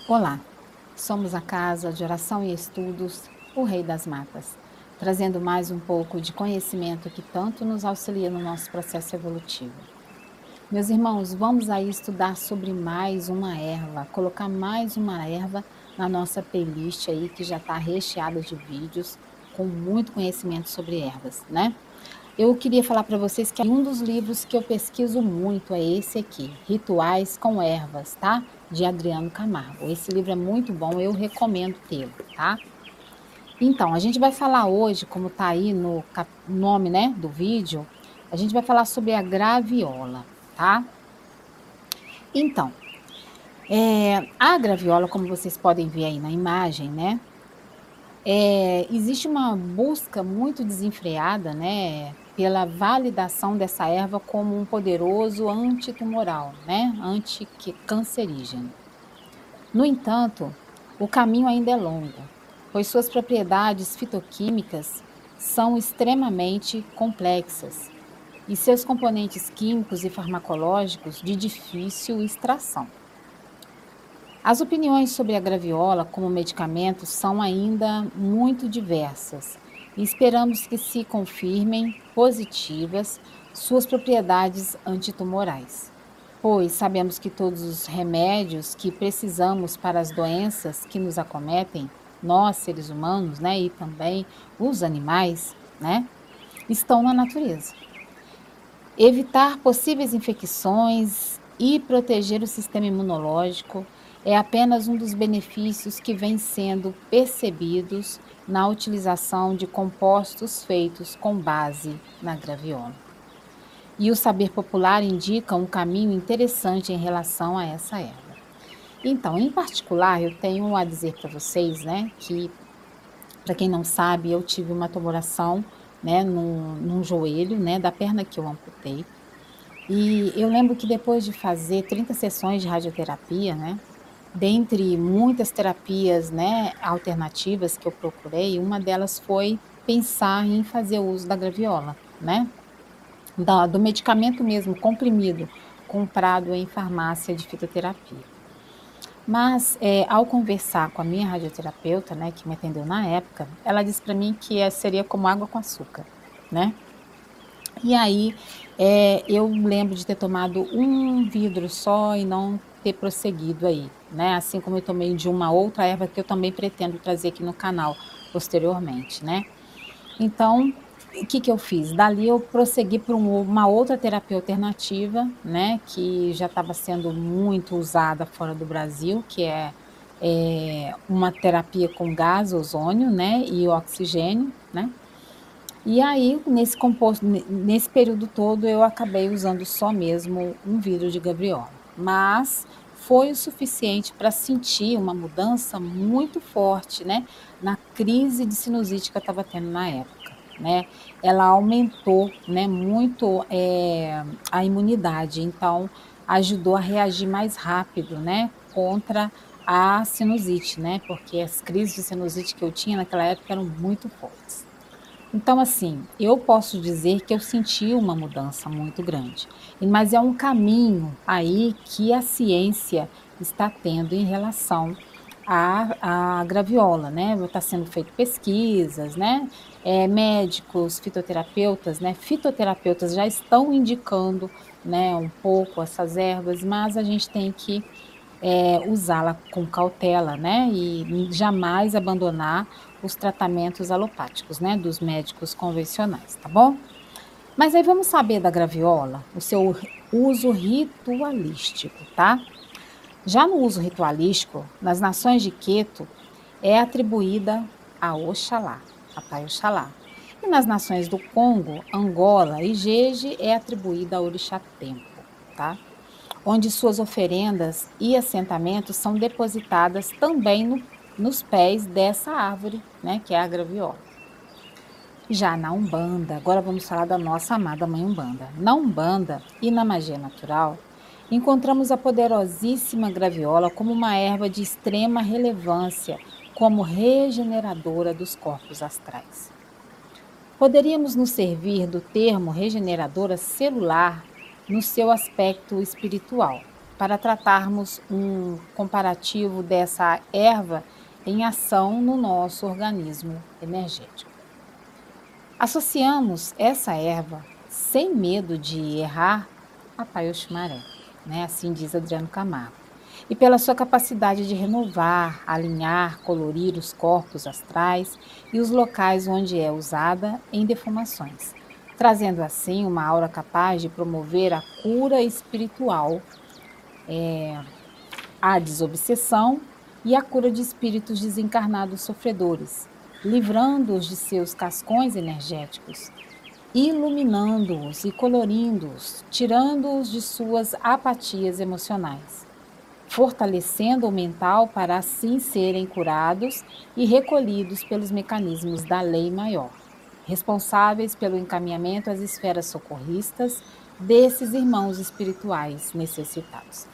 Olá, somos a Casa de Oração e Estudos, o Rei das Matas, trazendo mais um pouco de conhecimento que tanto nos auxilia no nosso processo evolutivo. Meus irmãos, vamos aí estudar sobre mais uma erva, colocar mais uma erva na nossa playlist aí que já está recheada de vídeos com muito conhecimento sobre ervas, né? Eu queria falar para vocês que um dos livros que eu pesquiso muito é esse aqui, Rituais com Ervas, tá? De Adriano Camargo. Esse livro é muito bom, eu recomendo tê-lo, tá? Então, a gente vai falar hoje, como tá aí no nome, né, do vídeo, a gente vai falar sobre a graviola, tá? Então, a graviola, como vocês podem ver aí na imagem, né, existe uma busca muito desenfreada, né, pela validação dessa erva como um poderoso antitumoral, né, anticancerígeno. No entanto, o caminho ainda é longo, pois suas propriedades fitoquímicas são extremamente complexas e seus componentes químicos e farmacológicos de difícil extração. As opiniões sobre a graviola como medicamento são ainda muito diversas e esperamos que se confirmem positivas suas propriedades antitumorais, pois sabemos que todos os remédios que precisamos para as doenças que nos acometem, nós seres humanos, né, e também os animais, né, estão na natureza. Evitar possíveis infecções e proteger o sistema imunológico é apenas um dos benefícios que vem sendo percebidos na utilização de compostos feitos com base na graviola. E o saber popular indica um caminho interessante em relação a essa erva. Então, em particular, eu tenho a dizer para vocês, né, que, para quem não sabe, eu tive uma tumoração, né, num joelho, né, da perna que eu amputei. E eu lembro que depois de fazer 30 sessões de radioterapia, né, dentre muitas terapias, né, alternativas que eu procurei, uma delas foi pensar em fazer o uso da graviola, né, do medicamento mesmo, comprimido, comprado em farmácia de fitoterapia. Mas, ao conversar com a minha radioterapeuta, né, que me atendeu na época, ela disse para mim que seria como água com açúcar, né. E aí, eu lembro de ter tomado um vidro só e não ter prosseguido aí, né, assim como eu tomei de uma outra erva que eu também pretendo trazer aqui no canal posteriormente, né. Então, o que que eu fiz? Dali eu prossegui para uma outra terapia alternativa, né, que já estava sendo muito usada fora do Brasil, que uma terapia com gás ozônio, né, e oxigênio, né. E aí, nesse composto nesse período todo, eu acabei usando só mesmo um vidro de gabriola, mas foi o suficiente para sentir uma mudança muito forte, né, na crise de sinusite que eu estava tendo na época, né. Ela aumentou, né, muito, a imunidade, então ajudou a reagir mais rápido, né, contra a sinusite, né, porque as crises de sinusite que eu tinha naquela época eram muito fortes. Então, assim, eu posso dizer que eu senti uma mudança muito grande, mas é um caminho aí que a ciência está tendo em relação à graviola, né, está sendo feito pesquisas, né, médicos, fitoterapeutas, né, fitoterapeutas já estão indicando, né, um pouco essas ervas, mas a gente tem que usá-la com cautela, né, e jamais abandonar os tratamentos alopáticos, né, dos médicos convencionais, tá bom? Mas aí vamos saber da graviola, o seu uso ritualístico, tá? Já no uso ritualístico, nas nações de Queto, é atribuída a Oxalá, Papai Oxalá. E nas nações do Congo, Angola e Jeje é atribuída a Orixá Tempo, tá? Onde suas oferendas e assentamentos são depositadas também nos pés dessa árvore, né, que é a graviola. Já na Umbanda, agora vamos falar da nossa amada Mãe Umbanda. Na Umbanda e na magia natural, encontramos a poderosíssima graviola como uma erva de extrema relevância, como regeneradora dos corpos astrais. Poderíamos nos servir do termo regeneradora celular no seu aspecto espiritual, para tratarmos um comparativo dessa erva em ação no nosso organismo energético. Associamos essa erva, sem medo de errar, a Pai Oxumaré, né? Assim diz Adriano Camargo. E pela sua capacidade de renovar, alinhar, colorir os corpos astrais e os locais onde é usada em defumações, trazendo assim uma aura capaz de promover a cura espiritual, a desobsessão e a cura de espíritos desencarnados sofredores, livrando-os de seus cascões energéticos, iluminando-os e colorindo-os, tirando-os de suas apatias emocionais, fortalecendo o mental para assim serem curados e recolhidos pelos mecanismos da lei maior, responsáveis pelo encaminhamento às esferas socorristas desses irmãos espirituais necessitados.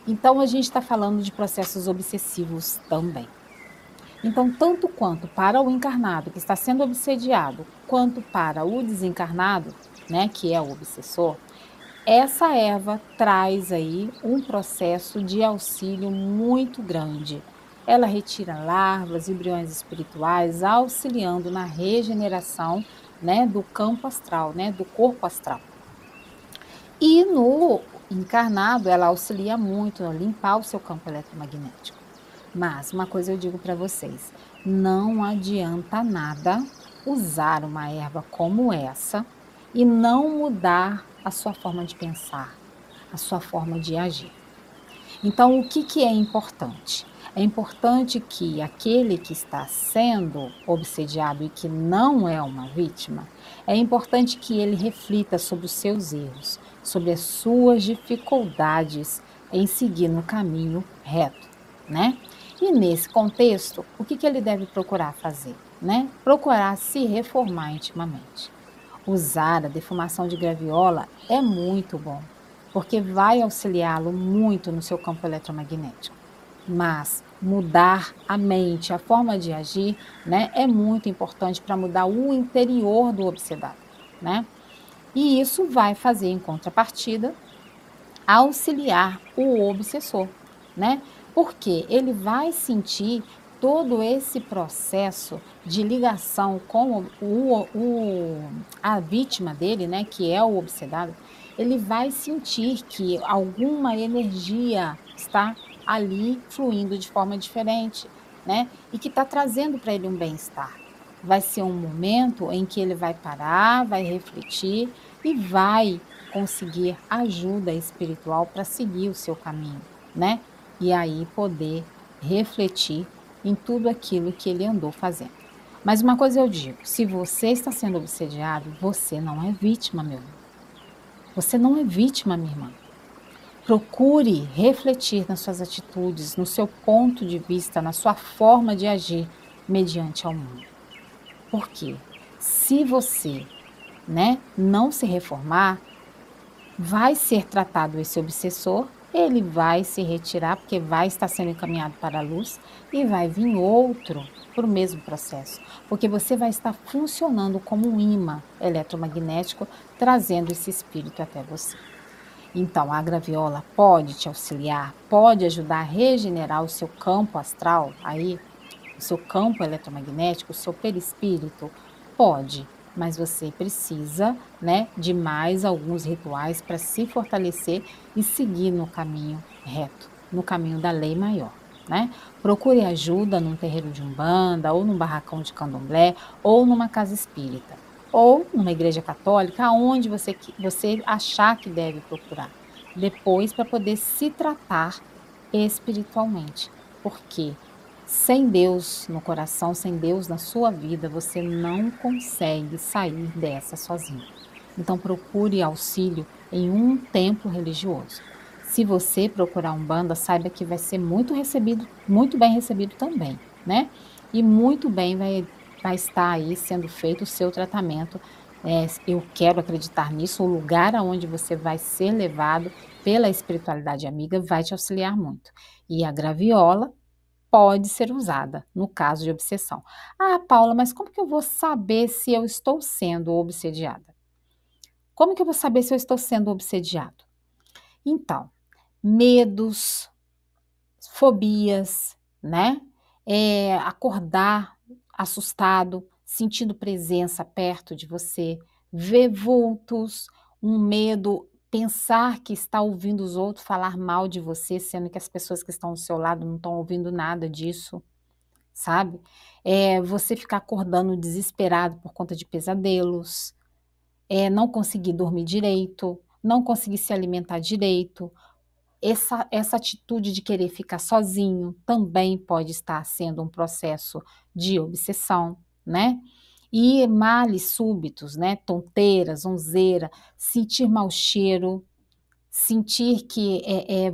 Então, a gente está falando de processos obsessivos também. Então, tanto quanto para o encarnado que está sendo obsediado, quanto para o desencarnado, né, que é o obsessor, essa erva traz aí um processo de auxílio muito grande. Ela retira larvas e embriões espirituais, auxiliando na regeneração, né, do campo astral, né, do corpo astral. E no encarnado, ela auxilia muito a limpar o seu campo eletromagnético. Mas uma coisa eu digo para vocês, não adianta nada usar uma erva como essa e não mudar a sua forma de pensar, a sua forma de agir. Então, o que que é importante? É importante que aquele que está sendo obsediado e que não é uma vítima, é importante que ele reflita sobre os seus erros, sobre as suas dificuldades em seguir no caminho reto, né? E nesse contexto, o que que ele deve procurar fazer, né? Procurar se reformar intimamente. Usar a defumação de graviola é muito bom, porque vai auxiliá-lo muito no seu campo eletromagnético. Mas mudar a mente, a forma de agir, né, é muito importante para mudar o interior do obsedado, né? E isso vai fazer, em contrapartida, auxiliar o obsessor, né? Porque ele vai sentir todo esse processo de ligação com a vítima dele, né, que é o obsedado, ele vai sentir que alguma energia está ali fluindo de forma diferente, né, e que está trazendo para ele um bem-estar. Vai ser um momento em que ele vai parar, vai refletir e vai conseguir ajuda espiritual para seguir o seu caminho, né? E aí poder refletir em tudo aquilo que ele andou fazendo. Mas uma coisa eu digo, se você está sendo obsediado, você não é vítima, meu irmão. Você não é vítima, minha irmã. Procure refletir nas suas atitudes, no seu ponto de vista, na sua forma de agir mediante ao mundo. Por quê? Se você, né, não se reformar, vai ser tratado esse obsessor, ele vai se retirar, porque vai estar sendo encaminhado para a luz, e vai vir outro para o mesmo processo, porque você vai estar funcionando como um imã eletromagnético, trazendo esse espírito até você. Então, a graviola pode te auxiliar, pode ajudar a regenerar o seu campo astral, aí, o seu campo eletromagnético, o seu perispírito, pode, mas você precisa, né, de mais alguns rituais para se fortalecer e seguir no caminho reto, no caminho da lei maior, né? Procure ajuda num terreiro de umbanda, ou num barracão de candomblé, ou numa casa espírita, ou numa igreja católica, aonde você achar que deve procurar. Depois, para poder se tratar espiritualmente, porque sem Deus no coração, sem Deus na sua vida, você não consegue sair dessa sozinho. Então procure auxílio em um templo religioso. Se você procurar Umbanda, saiba que vai ser muito bem recebido também, né? E muito bem vai estar aí sendo feito o seu tratamento. Eu quero acreditar nisso, o lugar aonde você vai ser levado pela espiritualidade amiga vai te auxiliar muito. E a graviola pode ser usada no caso de obsessão. Ah, Paula, mas como que eu vou saber se eu estou sendo obsediada? Como que eu vou saber se eu estou sendo obsediado? Então, medos, fobias, né? Acordar assustado, sentindo presença perto de você, ver vultos, um medo, pensar que está ouvindo os outros falar mal de você, sendo que as pessoas que estão ao seu lado não estão ouvindo nada disso, sabe? Você ficar acordando desesperado por conta de pesadelos, não conseguir dormir direito, não conseguir se alimentar direito, essa atitude de querer ficar sozinho também pode estar sendo um processo de obsessão, né? E males súbitos, né? Tonteira, zonzeira, sentir mau cheiro, sentir que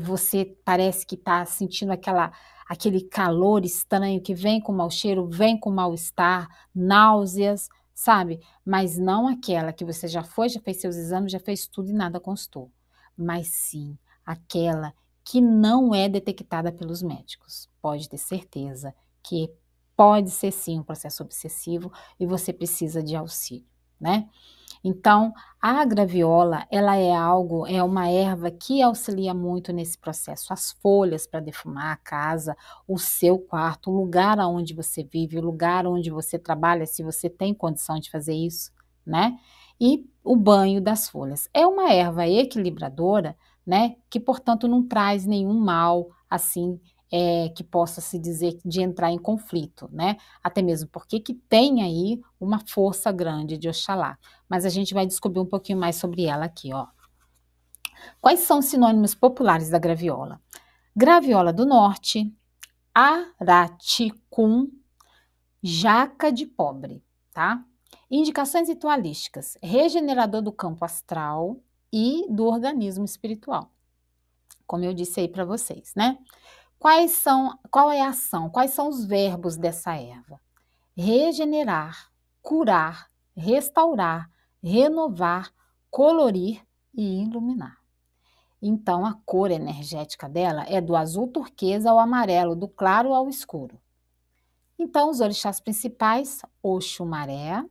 você parece que está sentindo aquele calor estranho que vem com mau cheiro, vem com mal-estar, náuseas, sabe? Mas não aquela que você já foi, já fez seus exames, já fez tudo e nada constou. Mas sim aquela que não é detectada pelos médicos. Pode ter certeza que pode ser sim um processo obsessivo e você precisa de auxílio, né? Então, a graviola, é uma erva que auxilia muito nesse processo. As folhas para defumar a casa, o seu quarto, o lugar onde você vive, o lugar onde você trabalha, se você tem condição de fazer isso, né? E o banho das folhas. É uma erva equilibradora, né? Que, portanto, não traz nenhum mal, assim, que possa se dizer de entrar em conflito, né? Até mesmo porque que tem aí uma força grande de Oxalá. Mas a gente vai descobrir um pouquinho mais sobre ela aqui, ó. Quais são os sinônimos populares da graviola? Graviola do norte, araticum, jaca de pobre, tá? Indicações ritualísticas, regenerador do campo astral e do organismo espiritual, como eu disse aí para vocês, né? Qual é a ação? Quais são os verbos dessa erva? Regenerar, curar, restaurar, renovar, colorir e iluminar. Então, a cor energética dela é do azul turquesa ao amarelo, do claro ao escuro. Então, os orixás principais, Oxumaré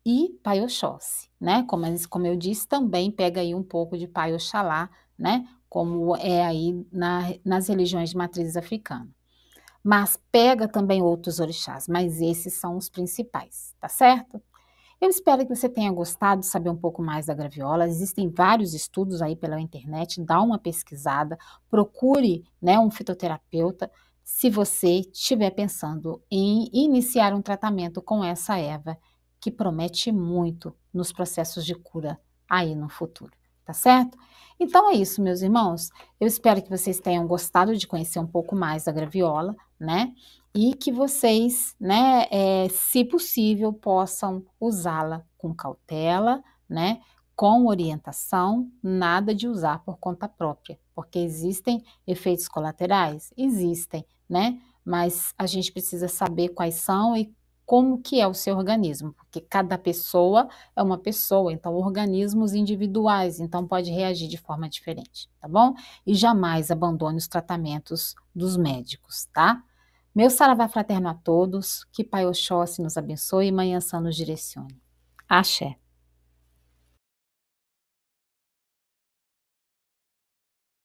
e Pai Oxóssi, né? Como eu disse, também pega aí um pouco de Pai Oxalá, né? Como é aí nas religiões de matriz africana. Mas pega também outros orixás, mas esses são os principais, tá certo? Eu espero que você tenha gostado de saber um pouco mais da graviola. Existem vários estudos aí pela internet, dá uma pesquisada, procure, né, um fitoterapeuta se você estiver pensando em iniciar um tratamento com essa erva, que promete muito nos processos de cura aí no futuro, tá certo? Então é isso, meus irmãos. Eu espero que vocês tenham gostado de conhecer um pouco mais da graviola, né? E que vocês, né, se possível, possam usá-la com cautela, né, com orientação, nada de usar por conta própria, porque existem efeitos colaterais? Existem, né, mas a gente precisa saber quais são e como que é o seu organismo, porque cada pessoa é uma pessoa, então organismos individuais, então pode reagir de forma diferente, tá bom? E jamais abandone os tratamentos dos médicos, tá? Meu saravá fraterno a todos, que Pai Oxóssi nos abençoe e Mãe Ansã nos direcione. Axé.